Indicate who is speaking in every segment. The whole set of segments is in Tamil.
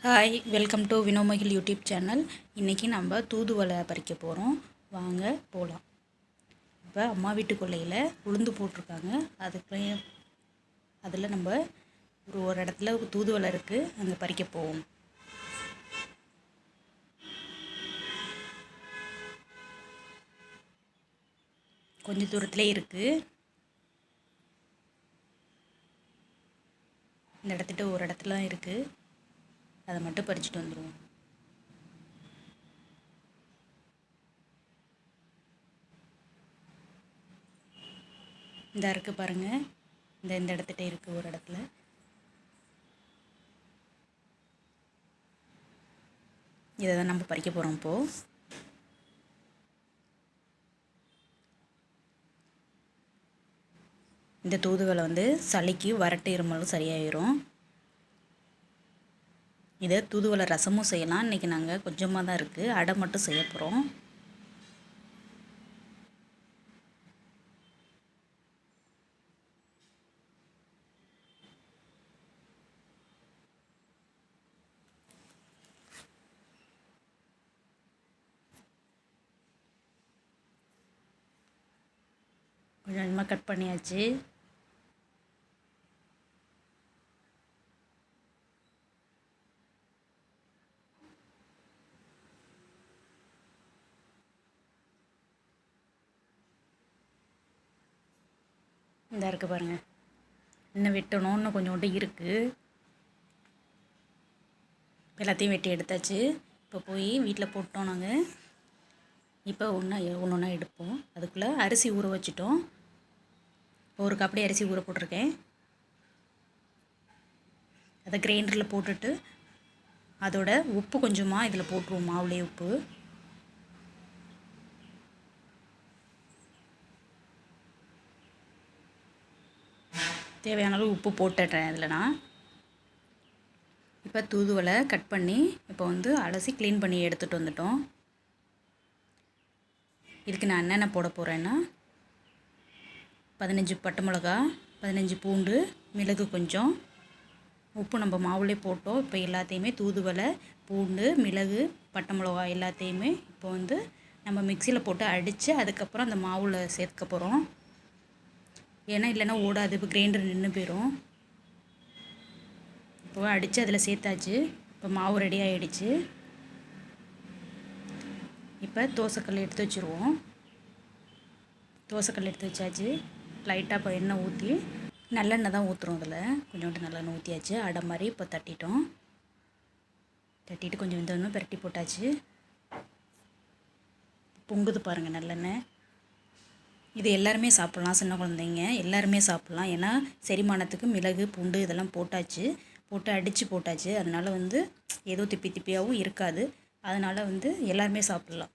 Speaker 1: ஹாய், வெல்கம் டு வினோமகில் யூடியூப் சேனல். இன்றைக்கி நம்ம தூதுவளை பறிக்க போகிறோம். வாங்க போகலாம். இப்போ அம்மா வீட்டு கொல்லையில் உளுந்து போட்டிருக்காங்க. அதில் நம்ம ஒரு இடத்துல தூதுவளை இருக்குது, அங்கே பறிக்க போவோம். கொஞ்சம் தூரத்துலே இருக்குது. இந்த இடத்துட்டு ஒரு இடத்துல இருக்குது, அதை மட்டும் பறிச்சுட்டு வந்துடுவோம். இந்த இருக்குது பாருங்கள், இந்த இடத்துட்டே இருக்குது ஒரு இடத்துல. இதை தான் நம்ம பறிக்க போகிறோம். இப்போது இந்த தூதுவளை சளிக்கு வறட்டு இருமலும் சரியாயிரும். இதை தூதுவளை ரசமும் செய்யலாம். இன்றைக்கி நாங்கள் கொஞ்சமாக தான் இருக்குது, அடை மட்டும் செய்ய போகிறோம். கொஞ்சம் கொஞ்சமாக கட் பண்ணியாச்சு. இந்த இருக்குது பாருங்கள், இன்னும் வெட்டணும், இன்னும் கொஞ்சோண்டு இருக்குது. எல்லாத்தையும் வெட்டி எடுத்தாச்சு. இப்போ போய் வீட்டில் போட்டோம் நாங்கள். இப்போ ஒன்று ஒன்றா எடுப்போம். அதுக்குள்ளே அரிசி ஊற வச்சுட்டோம். ஒரு கப்படி அரிசி ஊற போட்டிருக்கேன். அதை கிரைண்டரில் போட்டுட்டு அதோட உப்பு கொஞ்சமாக இதில் போட்டுருவோம். மாவுலேயே உப்பு தேவையான அளவு உப்பு போட்டுடுறேன் இதில் நான். இப்போ தூதுவளை கட் பண்ணி இப்போ அலசி க்ளீன் பண்ணி எடுத்துகிட்டு வந்துட்டோம். இதுக்கு நான் என்னென்ன போட போகிறேன்னா 15 பட்டை மிளகா, 15 பூண்டு, மிளகு கொஞ்சம், உப்பு நம்ம மாவுலே போட்டோம். இப்போ எல்லாத்தையுமே தூதுவளை, பூண்டு, மிளகு, பட்டை மிளகா எல்லாத்தையுமே இப்போ நம்ம மிக்சியில் போட்டு அடித்து அதுக்கப்புறம் அந்த மாவில் சேர்க்க போகிறோம். ஏன்னா இல்லைன்னா ஓடாது, இப்போ கிரைண்டர் நின்று போயிடும். இப்போ அடித்து அதில் சேர்த்தாச்சு. இப்போ மாவு ரெடி ஆகிடுச்சு. இப்போ தோசைக்கல் எடுத்து வச்சுருவோம். தோசைக்கல் எடுத்து வச்சாச்சு. லைட்டாக இப்போ எண்ணெய் ஊற்றி, நல்லெண்ணெய் தான் ஊற்றுறோம். அதில் கொஞ்சோண்டு நல்லெண்ணெய் ஊற்றியாச்சு. அடை மாதிரி இப்போ தட்டிட்டோம். தட்டிட்டு கொஞ்சம் வெந்தோன்னு பிரட்டி போட்டாச்சு. பொங்குது பாருங்கள் நல்லெண்ணெய். இது எல்லாருமே சாப்பிட்லாம், சின்ன குழந்தைங்க எல்லாருமே சாப்பிட்லாம். ஏன்னா செரிமானத்துக்கு மிளகு, பூண்டு இதெல்லாம் போட்டு அடித்து போட்டாச்சு. அதனால் ஏதோ திப்பியாகவும் இருக்காது. அதனால் எல்லாருமே சாப்பிட்லாம்.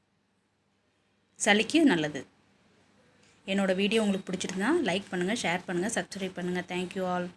Speaker 1: சளிக்கு நல்லது. என்னோடய வீடியோ உங்களுக்கு பிடிச்சிருந்தா லைக் பண்ணுங்கள், ஷேர் பண்ணுங்கள், சப்ஸ்கிரைப் பண்ணுங்கள். Thank you all.